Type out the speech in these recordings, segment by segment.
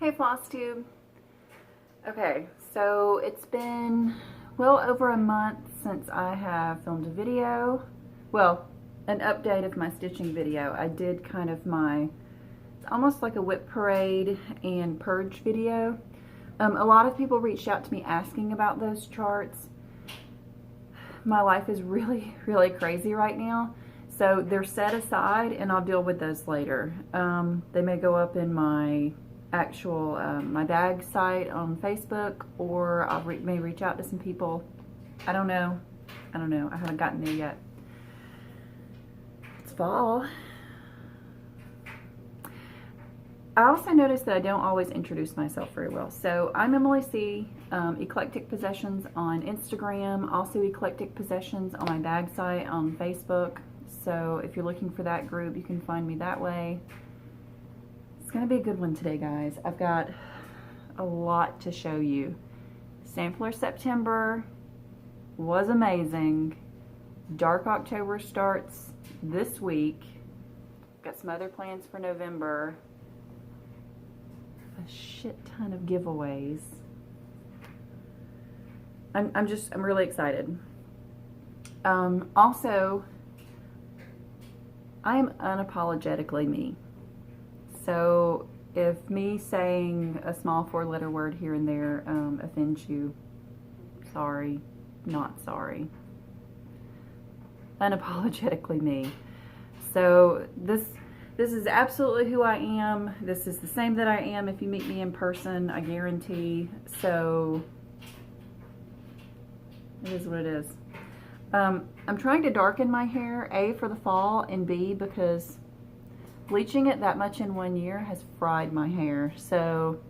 Hey Flosstube. Okay, so it's been well over a month since I have filmed a video. Well, an update of my stitching video. I did kind of it's almost like a whip parade and purge video. A lot of people reached out to me asking about those charts. My life is really, really crazy right now. So they're set aside and I'll deal with those later. They may go up in my actual my bag site on Facebook, or I may reach out to some people. I don't know. I haven't gotten there yet. It's fall. I also noticed that I don't always introduce myself very well. So I'm Emily C. Eclectic Possessions on Instagram, also Eclectic Possessions on my bag site on Facebook. So if you're looking for that group, you can find me that way. It's gonna be a good one today, guys. I've got a lot to show you. Sampler September was amazing. Dark October starts this week. Got some other plans for November. A shit ton of giveaways. I'm really excited. Also, I am unapologetically me. So if me saying a small 4-letter word here and there offends you, sorry, not sorry. Unapologetically me. So this is absolutely who I am. This is the same that I am if you meet me in person, I guarantee. So it is what it is. I'm trying to darken my hair, A, for the fall, and B, because bleaching it that much in 1 year has fried my hair. So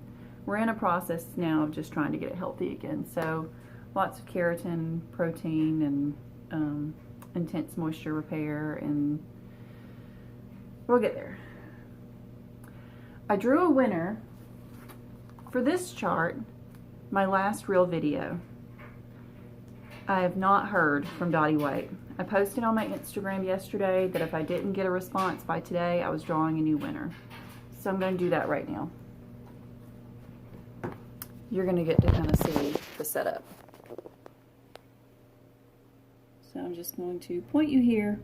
we're in a process now of just trying to get it healthy again. So lots of keratin, protein, and intense moisture repair, and we'll get there. I drew a winner for this chart, my last real video. I have not heard from Dottie White. I posted on my Instagram yesterday that if I didn't get a response by today, I was drawing a new winner. So I'm going to do that right now. You're going to get to kind of see the setup. So I'm just going to point you here.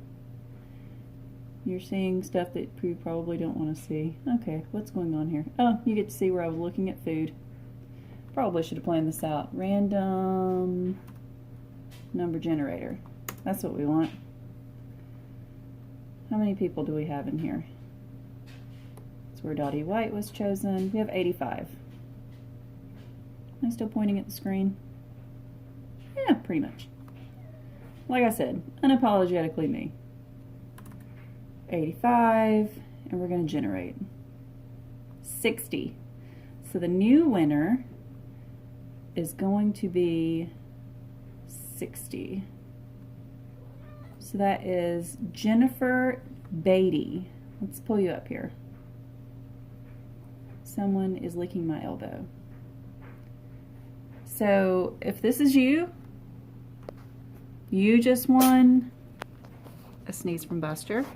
You're seeing stuff that you probably don't want to see. Okay, what's going on here? Oh, you get to see where I was looking at food. Probably should have planned this out. Random number generator. That's what we want. How many people do we have in here? That's where Dottie White was chosen. We have 85. Am I still pointing at the screen? Yeah, pretty much. Like I said, unapologetically me. 85, and we're going to generate 60. So the new winner is going to be 60. So that is Jennifer Beatty. Let's pull you up here. Someone is licking my elbow. So if this is you, you just won a sneeze from Buster.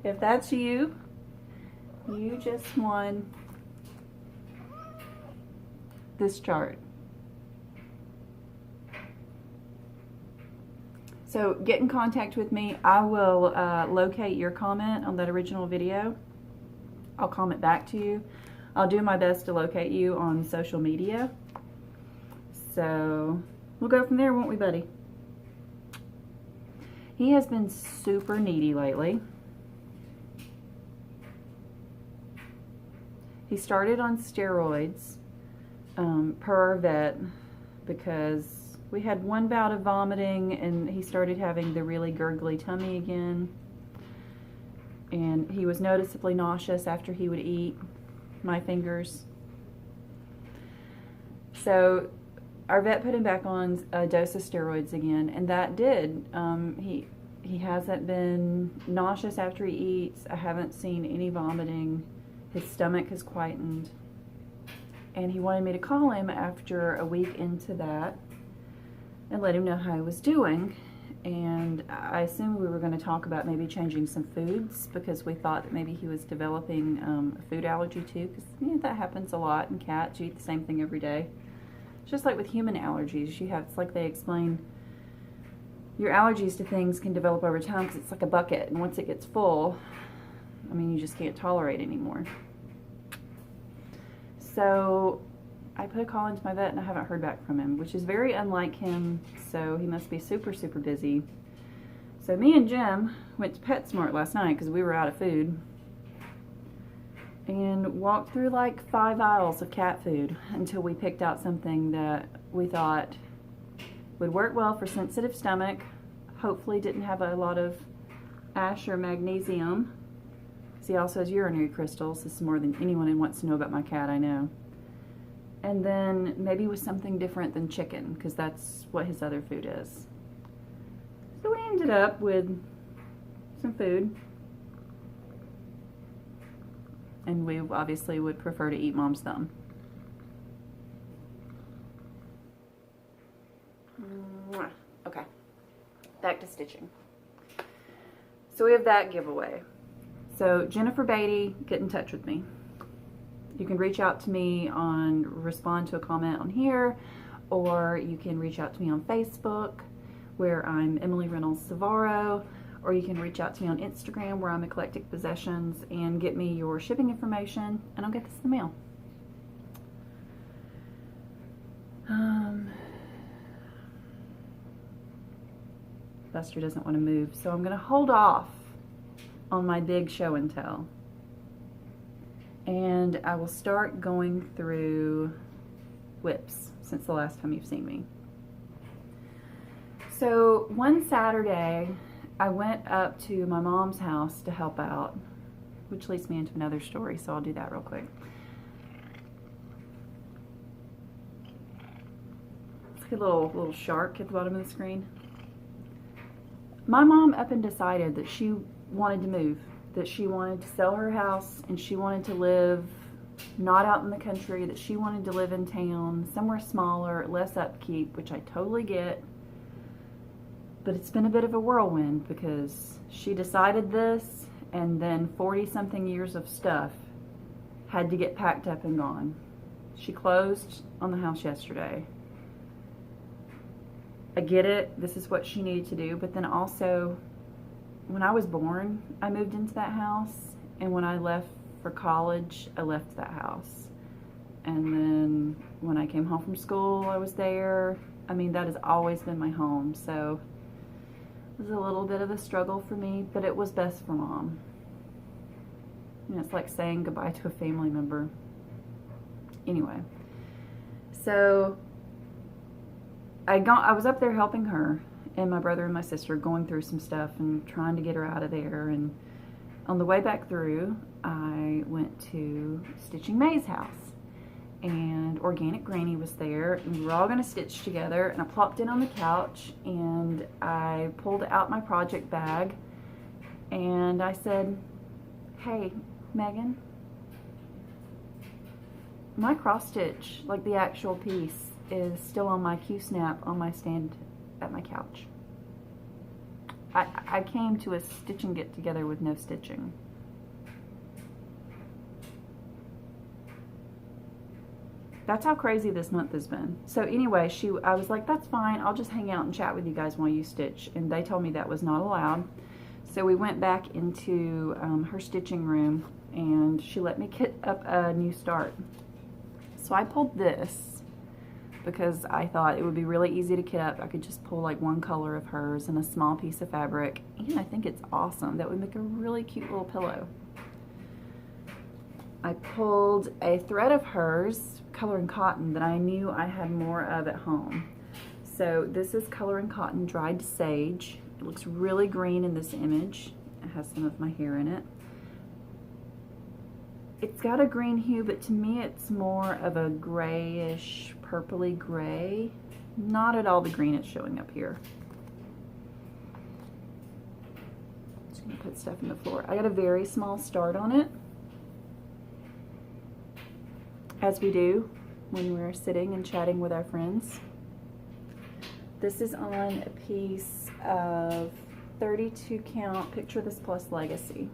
If that's you, you just won this chart. So get in contact with me. I will locate your comment on that original video. I'll comment back to you. I'll do my best to locate you on social media. So we'll go from there, won't we, buddy? He has been super needy lately. He started on steroids per our vet because we had one bout of vomiting and he started having the really gurgly tummy again. And he was noticeably nauseous after he would eat my fingers. So our vet put him back on a dose of steroids again, and that did. He hasn't been nauseous after he eats. I haven't seen any vomiting. His stomach has quietened. And he wanted me to call him after a week into that and let him know how he was doing. and I assumed we were going to talk about maybe changing some foods because we thought that maybe he was developing a food allergy too, because that happens a lot in cats. You eat the same thing every day. Just like with human allergies, it's like they explain your allergies to things can develop over time because it's like a bucket, and once it gets full, you just can't tolerate anymore. So I put a call into my vet and I haven't heard back from him, which is very unlike him, so he must be super, super busy. So me and Jim went to PetSmart last night because we were out of food and walked through like 5 aisles of cat food until we picked out something that we thought would work well for sensitive stomach, hopefully didn't have a lot of ash or magnesium. He also has urinary crystals. This is more than anyone wants to know about my cat, I know. And then maybe with something different than chicken, because that's what his other food is. So we ended up with some food. And we obviously would prefer to eat Mom's thumb. Okay, back to stitching. So we have that giveaway. So Jennifer Beatty, get in touch with me. You can reach out to me respond to a comment on here, or you can reach out to me on Facebook, where I'm Emily Reynolds Savaro, or you can reach out to me on Instagram, where I'm Eclectic Possessions, and get me your shipping information, and I'll get this in the mail. Buster doesn't want to move, so I'm going to hold off on my big show and tell. And I will start going through whips since the last time you've seen me. So one Saturday, I went up to my mom's house to help out, which leads me into another story, so I'll do that real quick. It's like a little shark at the bottom of the screen. My mom up and decided that she wanted to move, that she wanted to sell her house and she wanted to live not out in the country, that she wanted to live in town, somewhere smaller, less upkeep, which I totally get. But it's been a bit of a whirlwind because she decided this and then 40-something years of stuff had to get packed up and gone. She closed on the house yesterday. I get it, this is what she needed to do, but then also, when I was born, I moved into that house, and when I left for college, I left that house. And then when I came home from school, I was there. That has always been my home, so it was a little bit of a struggle for me, but it was best for Mom. It's like saying goodbye to a family member. Anyway, so I was up there helping her and my brother and my sister going through some stuff and trying to get her out of there. And on the way back through, I went to Stitching May's house, and Organic Granny was there, and we were all going to stitch together. And I plopped in on the couch and I pulled out my project bag and I said, "Hey, Megan, my cross stitch, like the actual piece, is still on my Q-snap on my stand at my couch. I came to a stitching get together with no stitching." That's how crazy this month has been. So anyway, I was like, that's fine, I'll just hang out and chat with you guys while you stitch. And they told me that was not allowed. So we went back into her stitching room and she let me kit up a new start. So I pulled this because I thought it would be really easy to kit up. I could just pull like one color of hers and a small piece of fabric, and I think it's awesome. That would make a really cute little pillow. I pulled a thread of hers, Color and Cotton, that I knew I had more of at home. So this is Color and Cotton Dried Sage. It looks really green in this image. It has some of my hair in it. It's got a green hue, but to me it's more of a grayish, purpley gray. Not at all the green it's showing up here. Just gonna put stuff in the floor. I got a very small start on it, as we do when we're sitting and chatting with our friends. This is on a piece of 32 count Picture This Plus Legacy.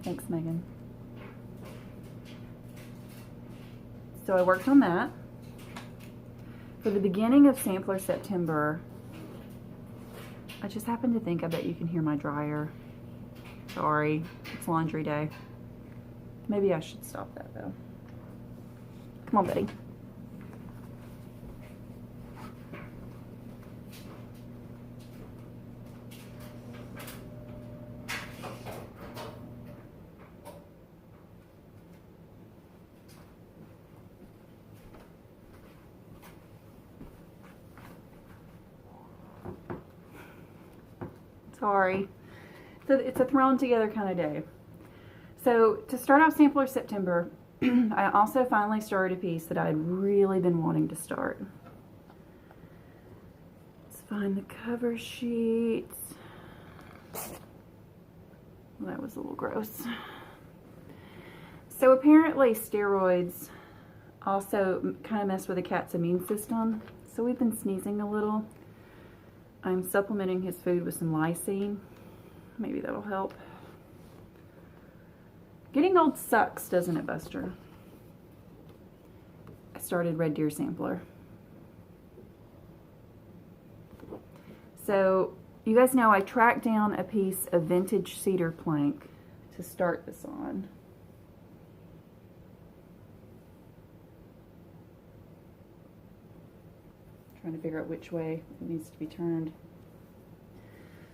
Thanks, Megan. So I worked on that. For the beginning of Sampler September, I just happened to think, I bet you can hear my dryer. Sorry, it's laundry day. Maybe I should stop that though. Come on, Betty. Sorry. So it's a thrown together kind of day. So to start off Sampler September, I also finally started a piece that I had really been wanting to start. Let's find the cover sheet. Well, that was a little gross. So apparently steroids also kind of mess with a cat's immune system. So we've been sneezing a little. I'm supplementing his food with some lysine. Maybe that'll help. Getting old sucks, doesn't it, Buster? I started Red Deer Sampler. So, you guys know I tracked down a piece of vintage cedar plank to start this on. Trying to figure out which way it needs to be turned.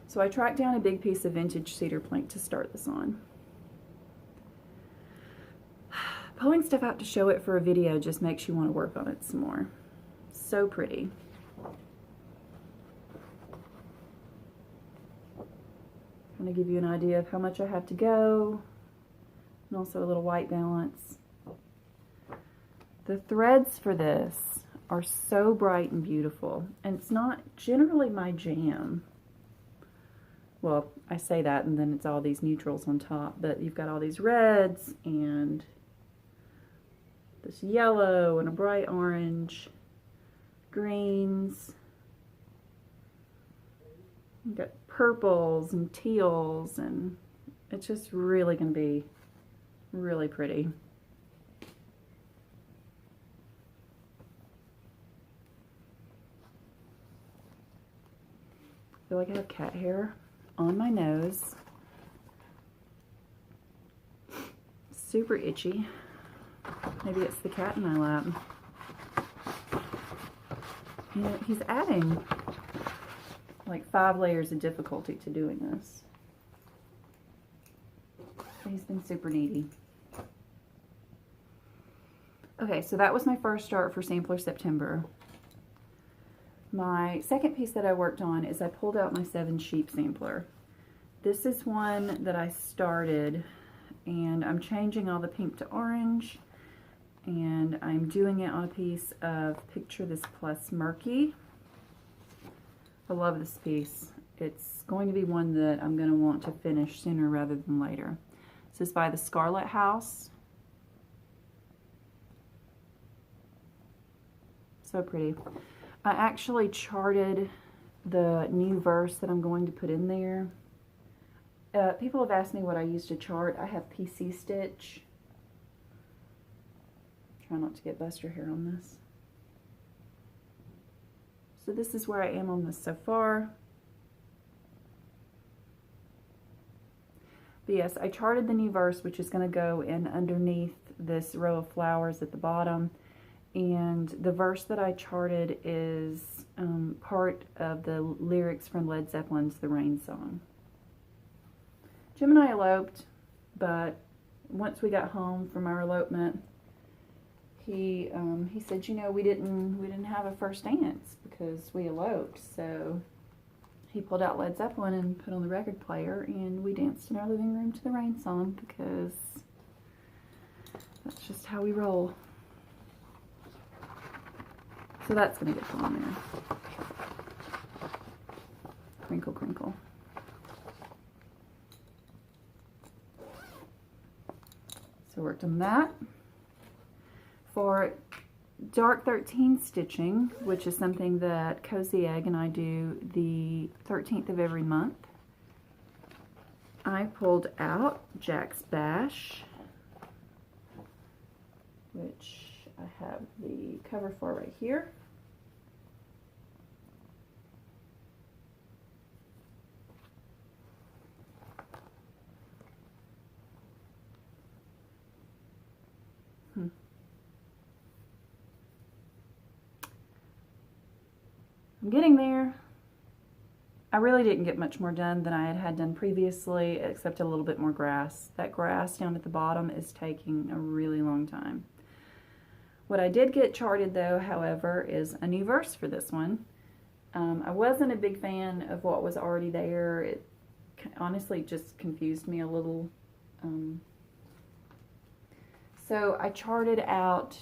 So I tracked down a big piece of vintage cedar plank to start this on. Pulling stuff out to show it for a video just makes you want to work on it some more. So pretty. Kind of give you an idea of how much I have to go, and also a little white balance. The threads for this are so bright and beautiful, and it's not generally my jam. Well, I say that and then it's all these neutrals on top, but you've got all these reds and this yellow and a bright orange, greens. You've got purples and teals, and it's just really going to be really pretty. I feel like I have cat hair on my nose. Super itchy. Maybe it's the cat in my lap. You know, he's adding like 5 layers of difficulty to doing this. He's been super needy. Okay, so that was my first start for Sampler September. My second piece that I worked on is I pulled out my 7 sheep sampler. This is one that I started, and I'm changing all the pink to orange, and I'm doing it on a piece of Picture This Plus Murky. I love this piece. It's going to be one that I'm going to want to finish sooner rather than later. This is by the Scarlet House. So pretty. I actually charted the new verse that I'm going to put in there. People have asked me what I use to chart. I have PC Stitch. Try not to get Buster hair on this. So this is where I am on this so far. But yes, I charted the new verse, which is going to go in underneath this row of flowers at the bottom. And the verse that I charted is part of the lyrics from Led Zeppelin's The Rain Song. Jim and I eloped, but once we got home from our elopement, he said, you know, we didn't have a first dance because we eloped. So he pulled out Led Zeppelin and put on the record player, and we danced in our living room to The Rain Song because that's just how we roll. So that's going to get put on there. Crinkle, crinkle. So worked on that. For Dark 13 stitching, which is something that Cozy Egg and I do the 13th of every month. I pulled out Jack's Bash, which I have the cover for right here. I'm getting there. I really didn't get much more done than I had done previously, except a little bit more grass. That grass down at the bottom is taking a really long time. What I did get charted though, however, is a new verse for this one. I wasn't a big fan of what was already there. It honestly just confused me a little. So I charted out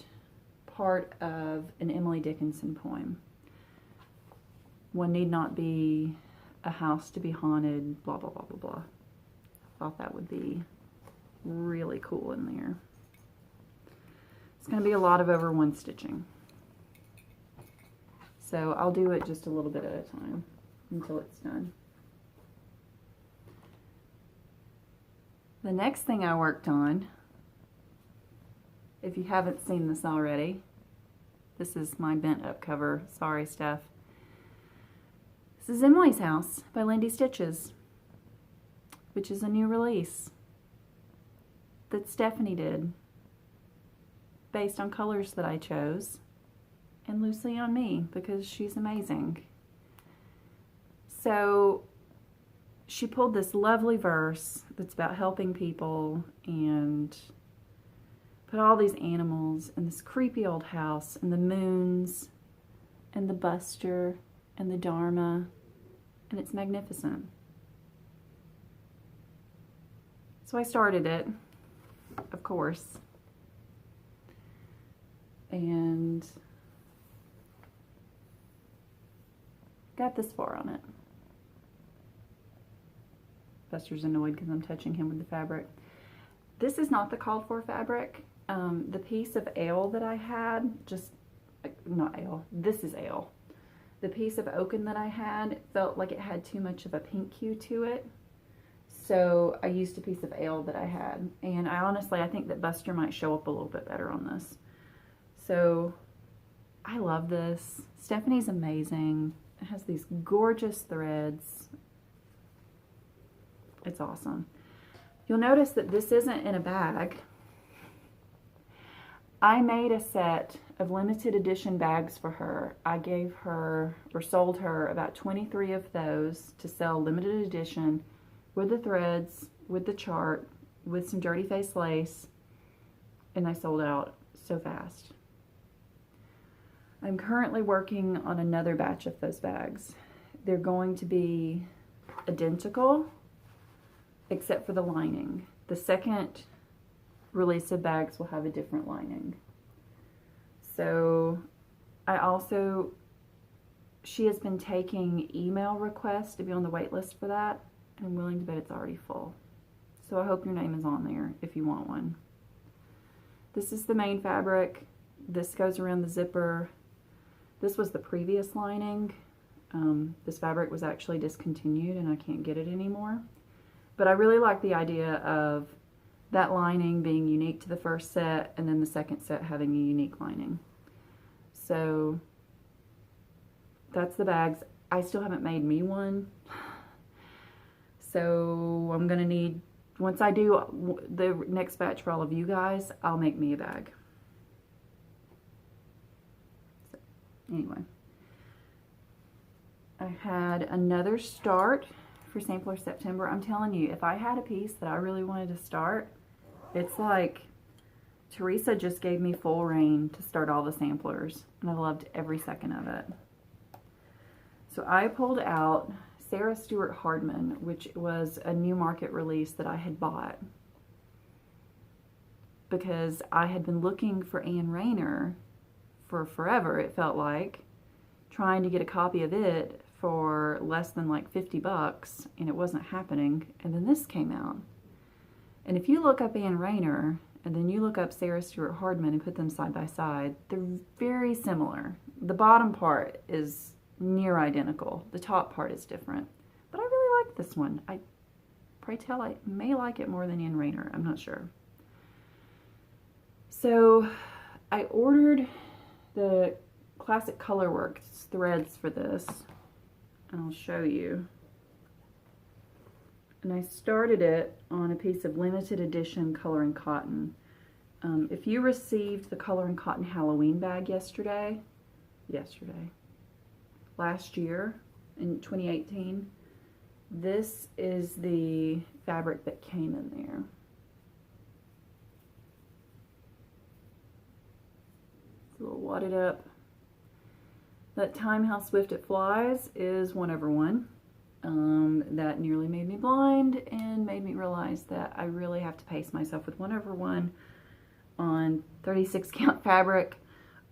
part of an Emily Dickinson poem. One need not be a house to be haunted, blah, blah, blah, blah, blah. Thought that would be really cool in there. It's going to be a lot of over one stitching. So I'll do it just a little bit at a time until it's done. The next thing I worked on, if you haven't seen this already, this is my bent up cover. Sorry, Steph. This is Emily's House by Lindy Stitches, which is a new release that Stephanie did based on colors that I chose and loosely on me because she's amazing. So she pulled this lovely verse that's about helping people and put all these animals in this creepy old house and the moons and the Buster and the Dharma, and it's magnificent. So I started it, of course, and got this far on it. Buster's annoyed because I'm touching him with the fabric. This is not the called for fabric. The piece of ale that I had, not ale, this is ale. The piece of oaken that I had felt like it had too much of a pink hue to it. So I used a piece of ale that I had. And I think that Buster might show up a little bit better on this. So I love this. Stephanie's amazing. It has these gorgeous threads. It's awesome. You'll notice that this isn't in a bag. I made a set of limited edition bags for her. I gave her, or sold her, about 23 of those to sell limited edition with the threads, with the chart, with some dirty face lace, and I sold out so fast. I'm currently working on another batch of those bags. They're going to be identical, except for the lining. The second release of bags will have a different lining. So she has been taking email requests to be on the wait list for that, and I'm willing to bet it's already full. So I hope your name is on there if you want one. This is the main fabric. This goes around the zipper. This was the previous lining. This fabric was actually discontinued and I can't get it anymore. But I really like the idea of that lining being unique to the first set and then the second set having a unique lining. So that's the bags. I still haven't made me one. So I'm gonna need, once I do the next batch for all of you guys, I'll make me a bag. So anyway, I had another start for Sampler September. I'm telling you, if I had a piece that I really wanted to start, it's like Teresa just gave me full reign to start all the samplers, and I loved every second of it. So I pulled out Sarah Stewart Hardman, which was a new market release that I had bought because I had been looking for Anne Rayner for forever, it felt like, trying to get a copy of it for less than like 50 bucks, and it wasn't happening. And then this came out. And if you look up Anne Rayner and then you look up Sarah Stewart Hardman and put them side by side, they're very similar. The bottom part is near identical. The top part is different. But I really like this one. Pray tell, I may like it more than Ann Rayner. I'm not sure. So I ordered the Classic Colorworks threads for this, and I'll show you. And I started it on a piece of limited edition Color and Cotton. If you received the Color and Cotton Halloween bag last year in 2018, this is the fabric that came in there. It's a little wadded up. That Time How Swift It Flies is 1/1. That nearly made me blind and made me realize that I really have to pace myself with 1/1 on 36 count fabric,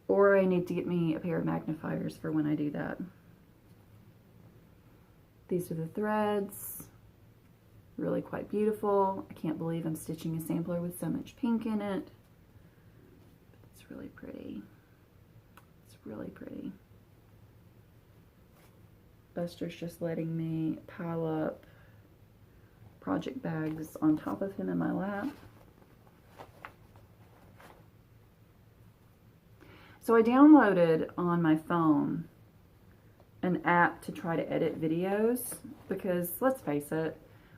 or I need to get me a pair of magnifiers for when I do that. These are the threads, really quite beautiful. I can't believe I'm stitching a sampler with so much pink in it. It's really pretty. It's really pretty. Buster's just letting me pile up project bags on top of him in my lap. So I downloaded on my phone an app to try to edit videos, because let's face it,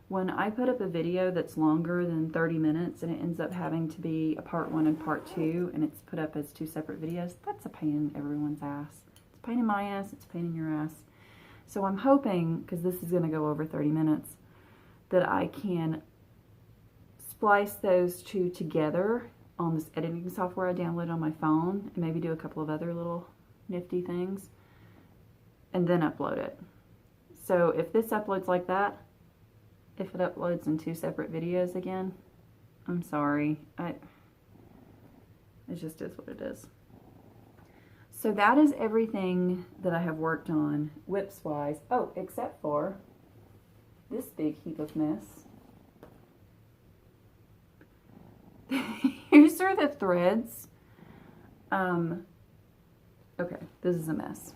when I put up a video that's longer than 30 minutes and it ends up having to be a part 1 and part 2 and it's put up as 2 separate videos, that's a pain in everyone's ass. It's a pain in my ass, it's a pain in your ass. So I'm hoping, because this is going to go over 30 minutes, that I can splice those two together on this editing software I downloaded on my phone, and maybe do a couple of other little nifty things, and then upload it. So if this uploads like that, if it uploads in 2 separate videos again, I'm sorry. It just is what it is. So that is everything that I have worked on whips-wise. Oh, except for this big heap of mess. Here's are the threads. Okay, this is a mess.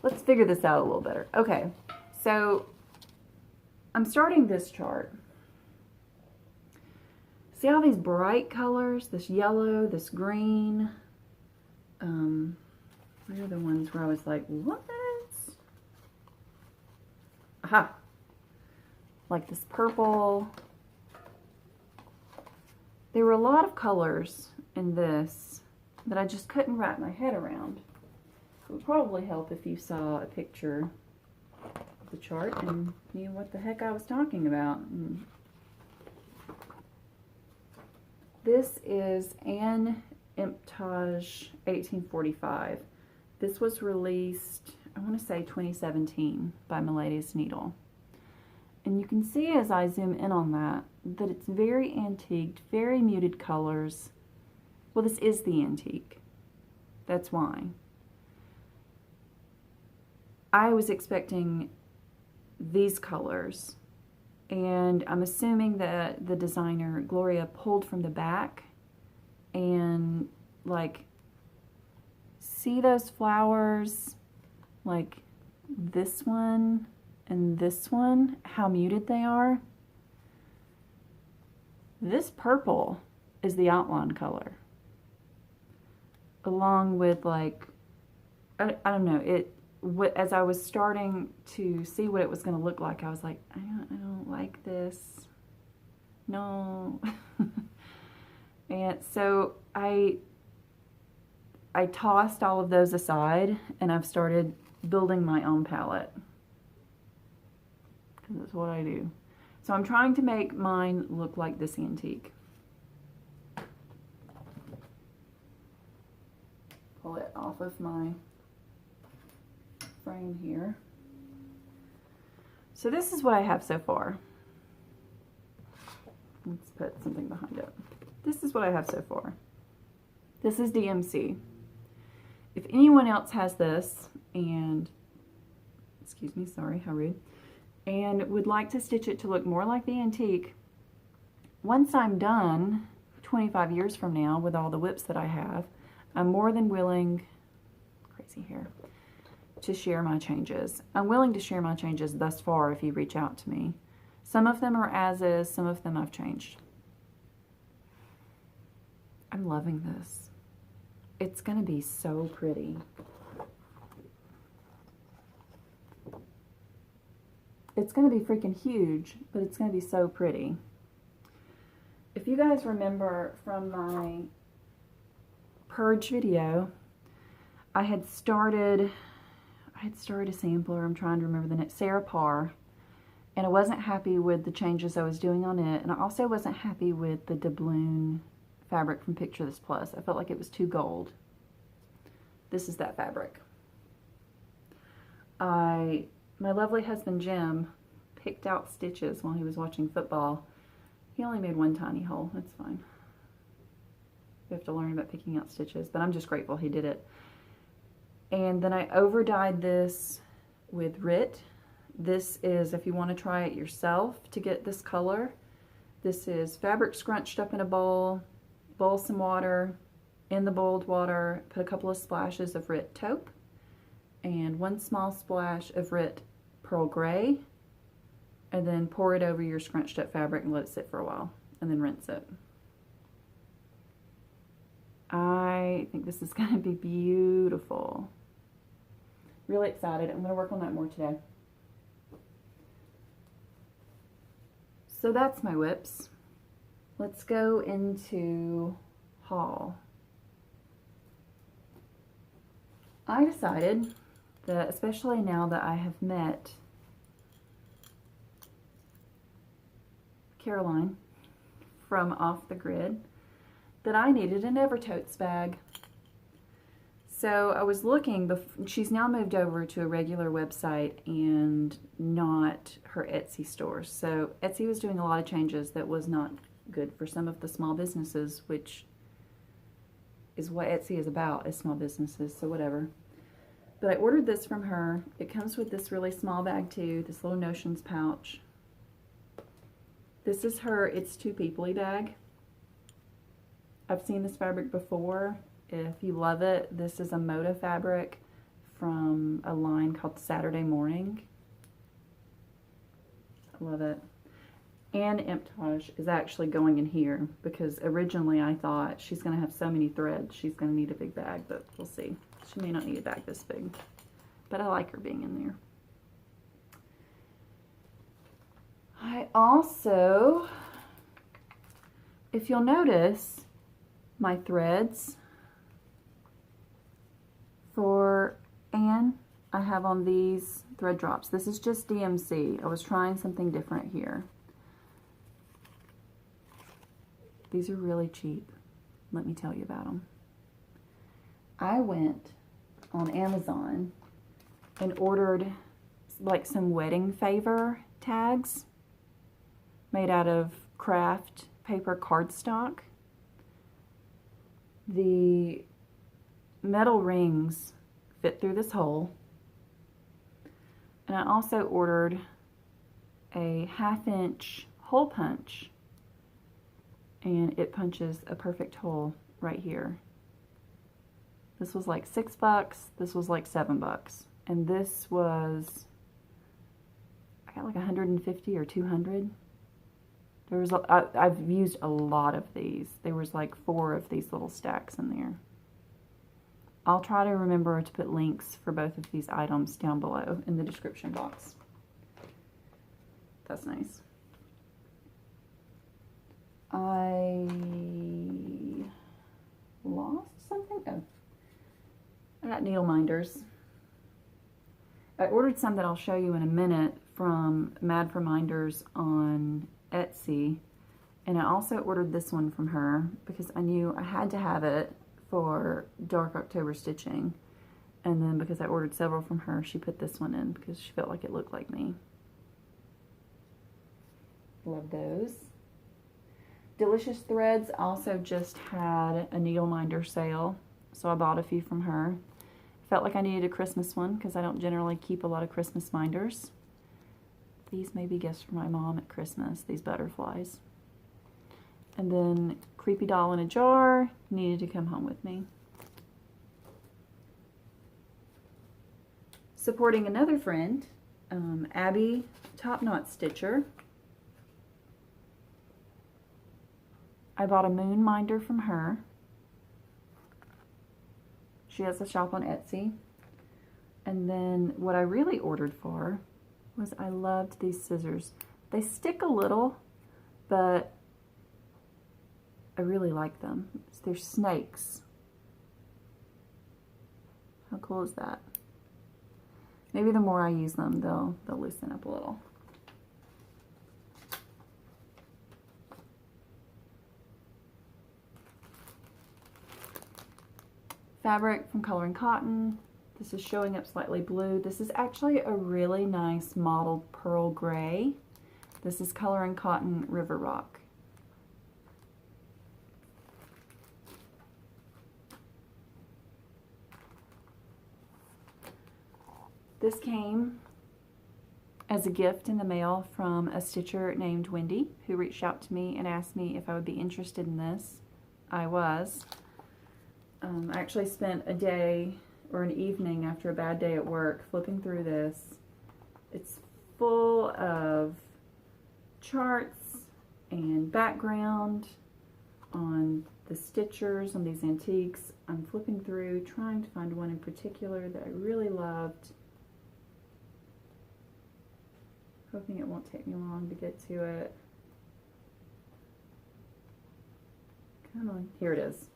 Let's figure this out a little better. Okay, so I'm starting this chart. See all these bright colors? This yellow, this green. Where are the ones where I was like, what? Aha! Like this purple. There were a lot of colors in this that I just couldn't wrap my head around. It would probably help if you saw a picture of the chart and knew what the heck I was talking about. This is Anne Imptage 1845. This was released, I want to say 2017, by Milady's Needle. And you can see as I zoom in on that it's very antiqued, very muted colors. Well, this is the antique. That's why. I was expecting these colors, and I'm assuming that the designer, Gloria, pulled from the back and, like, see those flowers, like this one and this one, how muted they are? This purple is the outline color, along with, like, I don't know, as I was starting to see what it was going to look like, I was like, I don't like this. No. And so I tossed all of those aside, and I've started building my own palette, because that's what I do. So I'm trying to make mine look like this antique. Pull it off of my frame here. So this is what I have so far. Let's put something behind it. This is what I have so far. This is DMC. If anyone else has this, and, excuse me, sorry, how rude. and would like to stitch it to look more like the antique. Once I'm done, 25 years from now, with all the whips that I have, I'm more than willing, crazy hair, to share my changes. I'm willing to share my changes thus far if you reach out to me. Some of them are as is, some of them I've changed. I'm loving this. It's gonna be so pretty. It's gonna be freaking huge, but it's gonna be so pretty. If you guys remember from my purge video, I had started a sampler. I'm trying to remember the name, Sarah Parr, and I wasn't happy with the changes I was doing on it, and I also wasn't happy with the doubloon fabric from Picture This Plus. I felt like it was too gold. This is that fabric. My lovely husband Jim picked out stitches while he was watching football. He only made one tiny hole. That's fine. We have to learn about picking out stitches, but I'm just grateful he did it. And then I over-dyed this with RIT. This is, if you want to try it yourself to get this color, this is fabric scrunched up in a bowl, boil some water, in the boiled water, put a couple of splashes of RIT taupe, and one small splash of RIT pearl gray, and then pour it over your scrunched up fabric and let it sit for a while, and then rinse it. I think this is going to be beautiful. Really excited. I'm going to work on that more today. So that's my whips. Let's go into haul. I decided that, especially now that I have met Caroline from Off the Grid, that I needed an Evertotes bag. So I was looking, she's now moved over to a regular website and not her Etsy store. So Etsy was doing a lot of changes that was not good for some of the small businesses, which is what Etsy is about, is small businesses, so whatever. But I ordered this from her. It comes with this really small bag too, this little Notions pouch. This is her It's Too Peoply bag. I've seen this fabric before. If you love it, this is a Moda fabric from a line called Saturday Morning. I love it. And Emptage is actually going in here because originally I thought she's going to have so many threads, she's going to need a big bag, but we'll see. She may not need a bag this big, but I like her being in there. I also, if you'll notice, my threads for Anne, I have on these thread drops. This is just DMC. I was trying something different here. These are really cheap. Let me tell you about them. I went on Amazon and ordered like some wedding favor tags made out of craft paper cardstock. The metal rings fit through this hole, and I also ordered a 1/2-inch hole punch, and it punches a perfect hole right here. This was like $6, this was like $7, and this was, I got like 150 or 200. There was I've used a lot of these. There was like 4 of these little stacks in there. I'll try to remember to put links for both of these items down below in the description box. That's nice. I lost something? Oh, I got needle minders. I ordered some that I'll show you in a minute from Mad for Minders on Etsy, and I also ordered this one from her because I knew I had to have it for Dark October stitching, and then because I ordered several from her, she put this one in because she felt like it looked like me. Love those. Delicious Threads also just had a needle minder sale, so I bought a few from her. Felt like I needed a Christmas one because I don't generally keep a lot of Christmas minders. These may be gifts for my mom at Christmas, these butterflies. And then Creepy Doll in a Jar needed to come home with me. Supporting another friend, Abby Top Knot Stitcher. I bought a moon minder from her. She has a shop on Etsy. And then what I really ordered for was I loved these scissors. They stick a little, but I really like them. They're snakes. How cool is that? Maybe the more I use them, they'll loosen up a little. Fabric from Coloring Cotton. This is showing up slightly blue. This is actually a really nice mottled pearl gray. This is Coloring Cotton River Rock. This came as a gift in the mail from a stitcher named Wendy, who reached out to me and asked me if I would be interested in this. I was. I actually spent a day or an evening after a bad day at work flipping through this. It's full of charts and background on the stitchers, on these antiques. I'm flipping through, trying to find one in particular that I really loved. Hoping it won't take me long to get to it. Come on, here it is.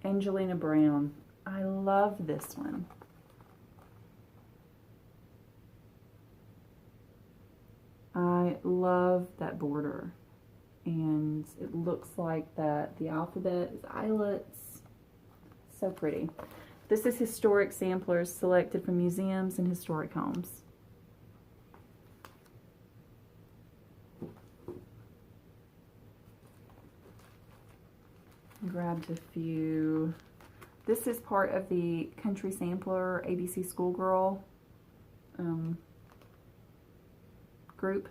Angelina Brown. I love this one. I love that border. And it looks like that the alphabet is eyelets. So pretty. This is historic samplers selected from museums and historic homes. Grabbed a few. This is part of the Country Sampler ABC Schoolgirl group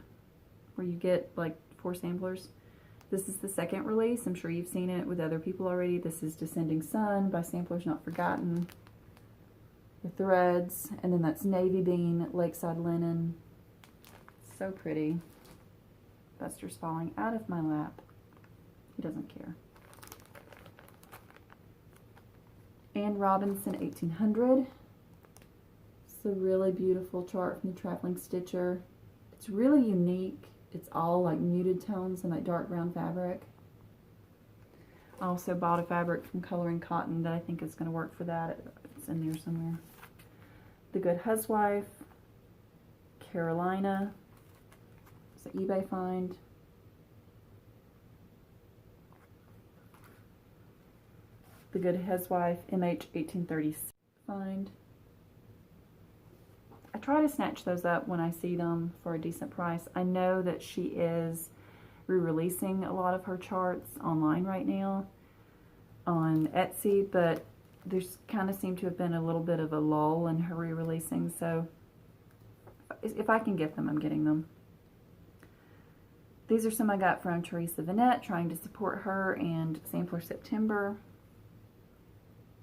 where you get like 4 samplers. This is the second release. I'm sure you've seen it with other people already. This is Descending Sun by Samplers Not Forgotten. The threads, and then that's Navy Bean, Lakeside Linen. So pretty. Buster's falling out of my lap. He doesn't care. Anne Robinson 1800. It's a really beautiful chart from the Traveling Stitcher. It's really unique. It's all like muted tones and like dark brown fabric. I also bought a fabric from Coloring Cotton that I think is going to work for that. It's in there somewhere. The Good Huswife, Carolina. It's an eBay find. The Good Huswife, MH 1830 find. I try to snatch those up when I see them for a decent price. I know that she is re-releasing a lot of her charts online right now on Etsy, but there's kind of seemed to have been a little bit of a lull in her re-releasing, so if I can get them, I'm getting them. These are some I got from Teresa Vanette, trying to support her and Sampler September.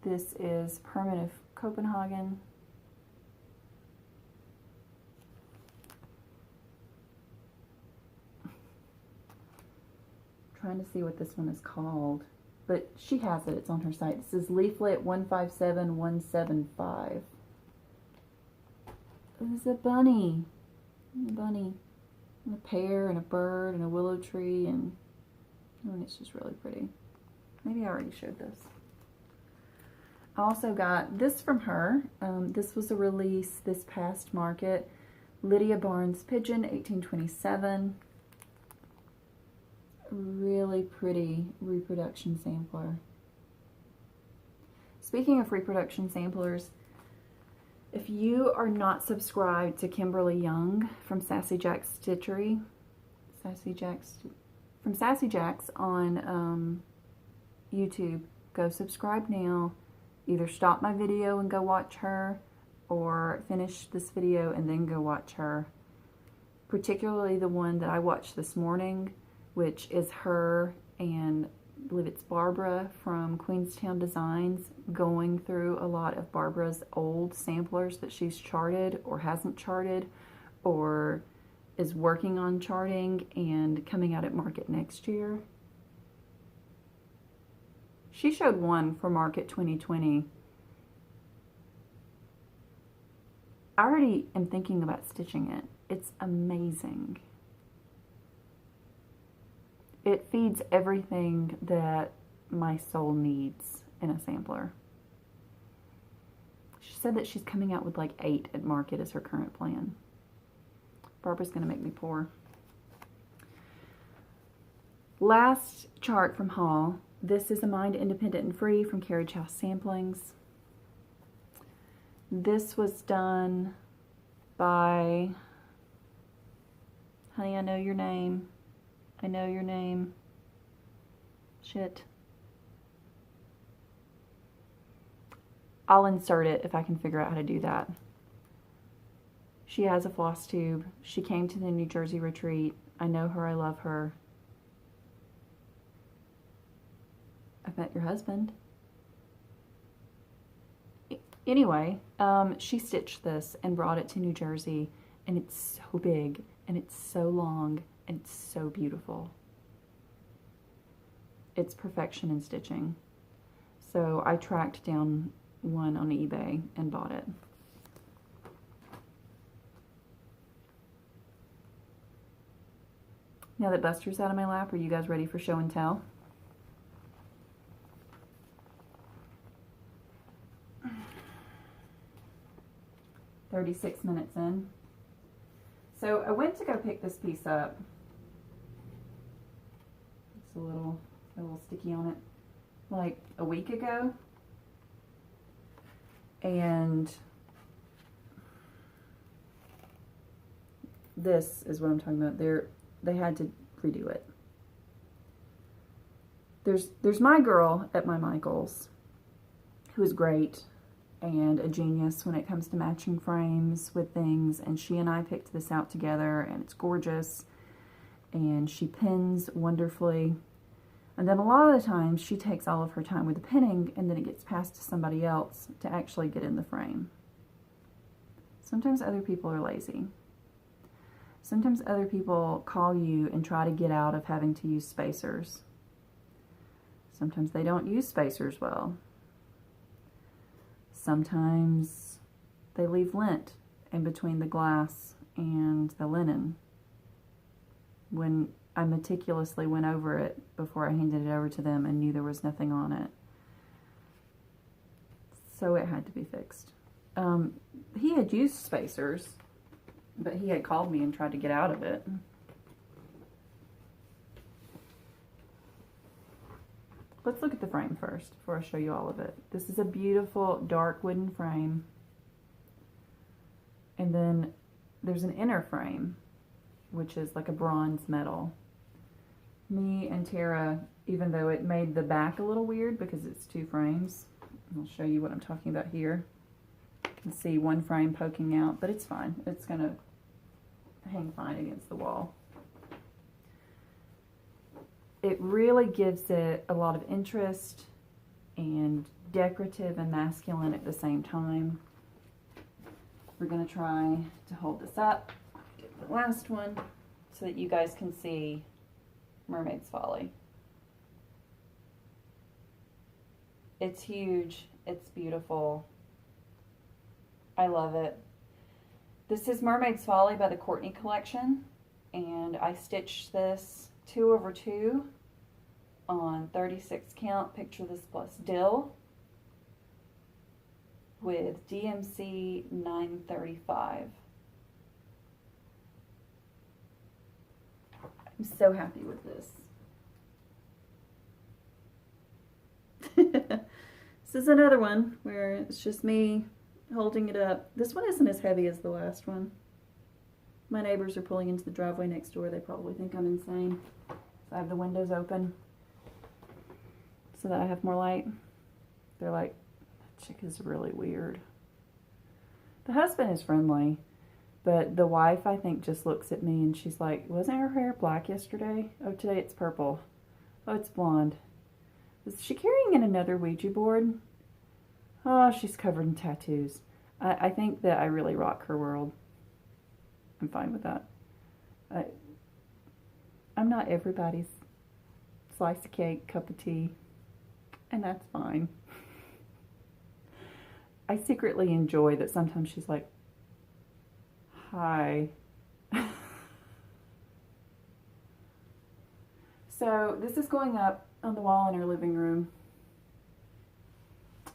This is Permit of Copenhagen. Trying to see what this one is called, but she has it. It's on her site. This is Leaflet 157175. There's a bunny. A bunny. And a pear and a bird and a willow tree, and it's just really pretty. Maybe I already showed this. I also got this from her. This was a release this past market. Lydia Barnes Pigeon, 1827. Really pretty reproduction sampler. Speaking of reproduction samplers, if you are not subscribed to Kimberly Young from Sassy Jack's Stitchery, from Sassy Jack's on YouTube, go subscribe now. Either stop my video and go watch her, or finish this video and then go watch her. particularly the one that I watched this morning, which is her and I believe it's Barbara from Queenstown Designs going through a lot of Barbara's old samplers that she's charted or hasn't charted or is working on charting and coming out at market next year. She showed one for market 2020. I already am thinking about stitching it. It's amazing. It feeds everything that my soul needs in a sampler. She said that she's coming out with like 8 at market as her current plan. Barbara's gonna make me pour. Last chart from haul. This is a Mind Independent and Free from Carriage House Samplings. This was done by, honey, I know your name. I know your name. Shit. I'll insert it if I can figure out how to do that. She has a Flosstube. She came to the New Jersey retreat. I know her. I love her. I've met your husband. Anyway, she stitched this and brought it to New Jersey, and it's so big, and it's so long, and it's so beautiful. It's perfection in stitching. So I tracked down one on eBay and bought it. Now that Buster's out of my lap, are you guys ready for show and tell? "36 minutes in." So I went to go pick this piece up. It's a little sticky on it. Like a week ago. And this is what I'm talking about. They had to redo it. There's my girl at my Michaels who is great and a genius when it comes to matching frames with things, and she and I picked this out together, and it's gorgeous, and she pins wonderfully. And then a lot of the times she takes all of her time with the pinning, and then it gets passed to somebody else to actually get in the frame. Sometimes other people are lazy. Sometimes other people call you and try to get out of having to use spacers. Sometimes they don't use spacers well. Sometimes they leave lint in between the glass and the linen. When I meticulously went over it before I handed it over to them and knew there was nothing on it. So it had to be fixed. He had used spacers, but he had called me and tried to get out of it. Let's look at the frame first before I show you all of it. This is a beautiful dark wooden frame. And then there's an inner frame, which is like a bronze metal. Me and Tara, even though it made the back a little weird because it's 2 frames, I'll show you what I'm talking about here. You can see one frame poking out, but it's fine. It's gonna hang fine against the wall. It really gives it a lot of interest and decorative and masculine at the same time. We're going to try to hold this up, get the last one, so that you guys can see Mermaids Folly. It's huge. It's beautiful. I love it. This is Mermaids Folly by the Courtney Collection, and I stitched this 2/2 on 36 count Picture This Plus Dill with DMC 935. I'm so happy with this. This is another one where it's just me holding it up. This one isn't as heavy as the last one. My neighbors are pulling into the driveway next door. They probably think I'm insane. So I have the windows open so that I have more light. They're like, that chick is really weird. The husband is friendly, But the wife, I think, just looks at me and she's like, wasn't her hair black yesterday? Oh, today it's purple. Oh, it's blonde. Is she carrying in another Ouija board? Oh, she's covered in tattoos. I think that I really rock her world. I'm fine with that. I'm not everybody's slice of cake, cup of tea, and that's fine. I secretly enjoy that sometimes she's like, hi. So this is going up on the wall in our living room.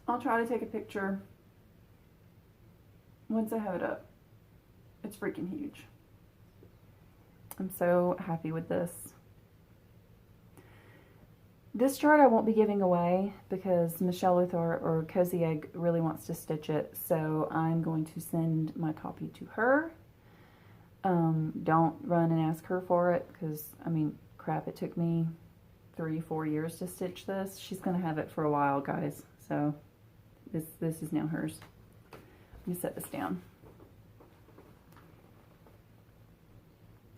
I'll try to take a picture once I have it up. It's freaking huge. I'm so happy with this. This chart I won't be giving away because Michelle Luthor or Cozy Egg really wants to stitch it, so I'm going to send my copy to her. Don't run and ask her for it because, I mean, crap, it took me 3-4 years to stitch this. She's going to have it for a while, guys, so this is now hers. Let me set this down.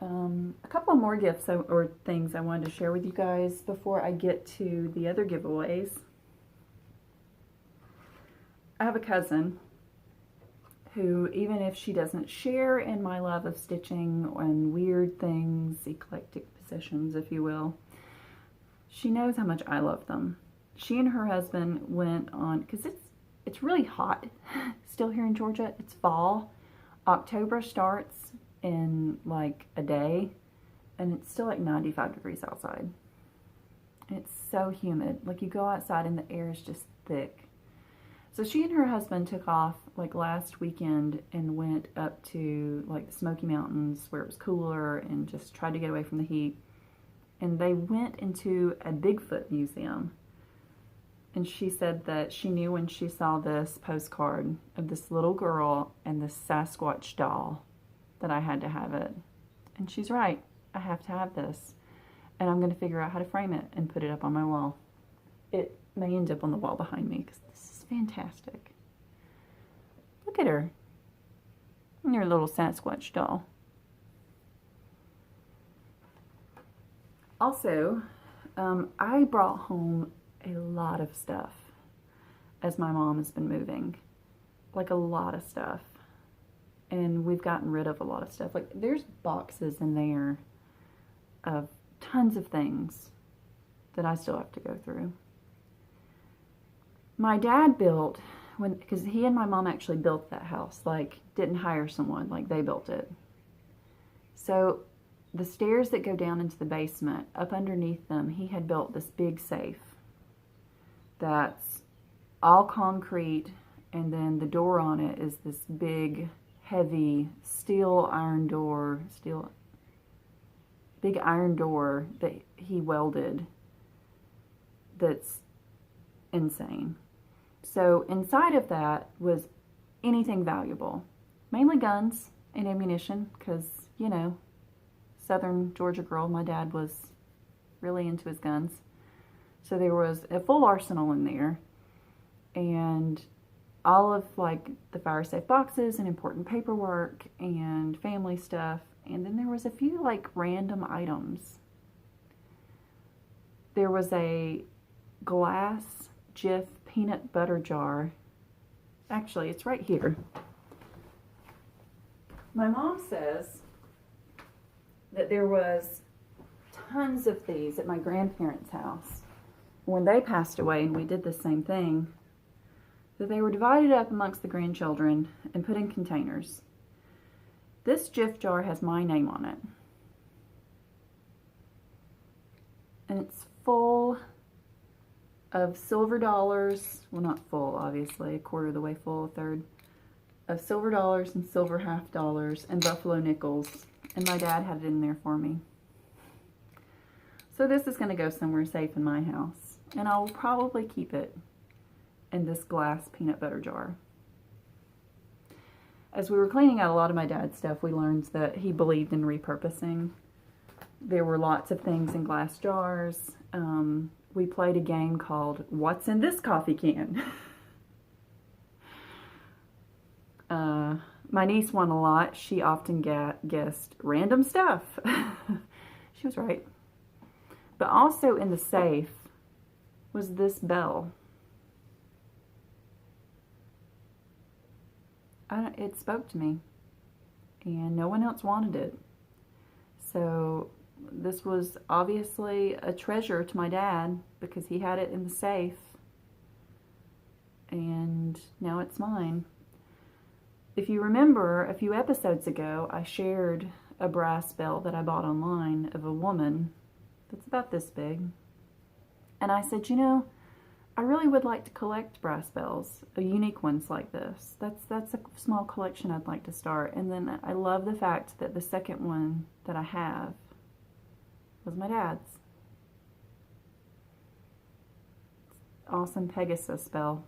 A couple more gifts or things I wanted to share with you guys before I get to the other giveaways. I have a cousin who, even if she doesn't share in my love of stitching and weird things, eclectic possessions, if you will, she knows how much I love them. She and her husband went on, because it's really hot still here in Georgia. It's fall. October starts in like a day, and it's still like 95 degrees outside. It's so humid. Like, you go outside and the air is just thick. So she and her husband took off like last weekend and went up to like the Smoky Mountains where it was cooler and just tried to get away from the heat. And they went into a Bigfoot museum. And she said that she knew when she saw this postcard of this little girl and this Sasquatch doll that I had to have it. And she's right. I have to have this. And I'm going to figure out how to frame it and put it up on my wall. It may end up on the wall behind me because this is fantastic. Look at her. And your little Sasquatch doll. Also, I brought home a lot of stuff as my mom has been moving. Like, a lot of stuff. And we've gotten rid of a lot of stuff. Like, there's boxes in there of tons of things that I still have to go through. My dad built, because he and my mom actually built that house, like, didn't hire someone, like, they built it. So the stairs that go down into the basement, up underneath them, he had built this big safe that's all concrete, and then the door on it is this big, heavy big iron door that he welded that's insane. So inside of that was anything valuable, mainly guns and ammunition, because, you know, Southern Georgia girl, my dad was really into his guns. So there was a full arsenal in there, and all of like the fire safe boxes and important paperwork and family stuff. And then there was a few like random items. There was a glass Jif peanut butter jar. Actually, it's right here. My mom says that there was tons of these at my grandparents' house when they passed away, and we did the same thing, that they were divided up amongst the grandchildren and put in containers. This Jif jar has my name on it. And it's full of silver dollars. Well, not full, obviously, a quarter of the way full, a third. Of silver dollars and silver half dollars and buffalo nickels. And my dad had it in there for me. So this is going to go somewhere safe in my house. And I'll probably keep it in this glass peanut butter jar. As we were cleaning out a lot of my dad's stuff, we learned that he believed in repurposing. There were lots of things in glass jars. We played a game called What's in This Coffee Can? My niece won a lot. She often guessed random stuff. She was right. But also in the safe was this bell. It spoke to me, and no one else wanted it. So this was obviously a treasure to my dad because he had it in the safe, and now it's mine. If you remember, a few episodes ago, I shared a brass bell that I bought online of a woman that's about this big. And I said, you know, I really would like to collect brass bells, unique ones like this. That's a small collection I'd like to start. And then I love the fact that the second one that I have was my dad's. Awesome Pegasus bell.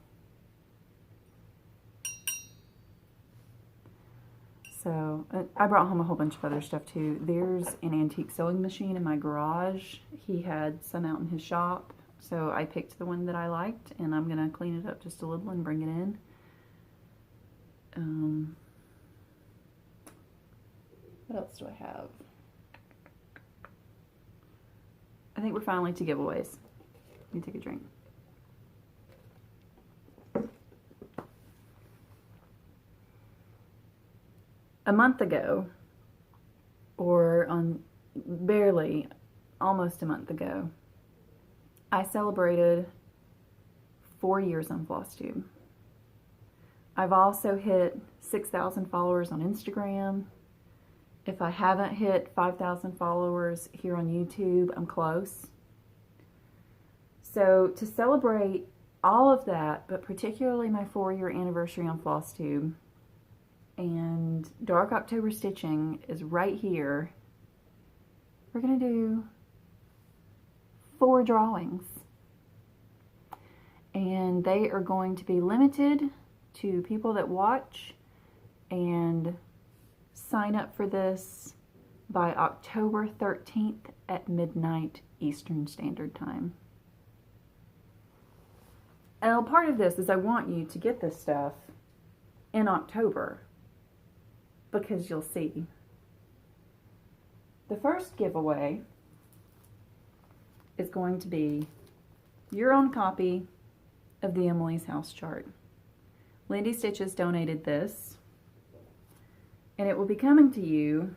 So I brought home a whole bunch of other stuff too. There's an antique sewing machine in my garage. He had some out in his shop. So I picked the one that I liked, and I'm going to clean it up just a little and bring it in. What else do I have? I think we're finally to giveaways. Let me take a drink. A month ago, or barely, almost a month ago, I celebrated 4 years on Flosstube. I've also hit 6,000 followers on Instagram. If I haven't hit 5,000 followers here on YouTube, I'm close. So to celebrate all of that, but particularly my 4-year anniversary on Flosstube, and Dark October Stitching is right here, we're going to do 4 drawings. And they are going to be limited to people that watch and sign up for this by October 13th at midnight Eastern Standard Time. And part of this is I want you to get this stuff in October, because you'll see. The first giveaway is going to be your own copy of the Emily's House chart. Lindy Stitches donated this, and it will be coming to you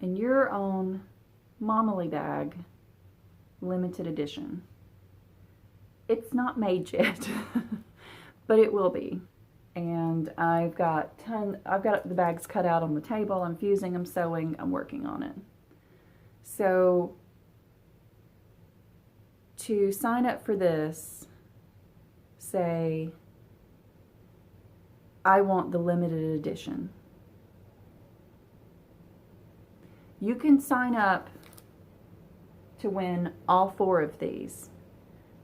in your own Momily bag, limited edition. It's not made yet, but it will be. And I've got the bags cut out on the table. I'm fusing, I'm sewing, I'm working on it. So to sign up for this, say, I want the limited edition. You can sign up to win all 4 of these,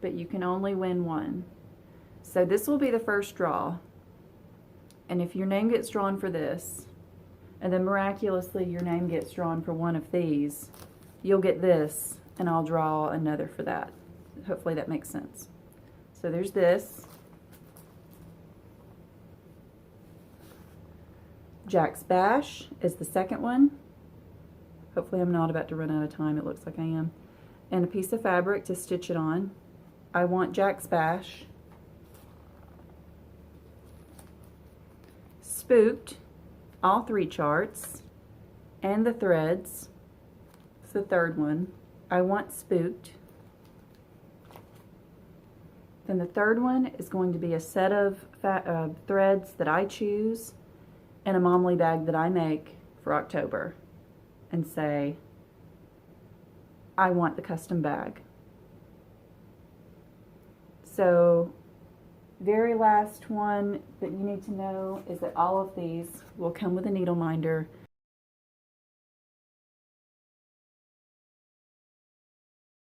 but you can only win one. So this will be the first draw. And if your name gets drawn for this, and then miraculously your name gets drawn for one of these, you'll get this, and I'll draw another for that. Hopefully that makes sense. So there's this. Jack's Bash is the second one. Hopefully I'm not about to run out of time. It looks like I am. And a piece of fabric to stitch it on. I want Jack's Bash. Spooked, all 3 charts, and the threads. It's the third one. I want Spooked. Then the third one is going to be a set of threads that I choose and a Momly bag that I make for October, and say, I want the custom bag. So very last one that you need to know is that all of these will come with a needle minder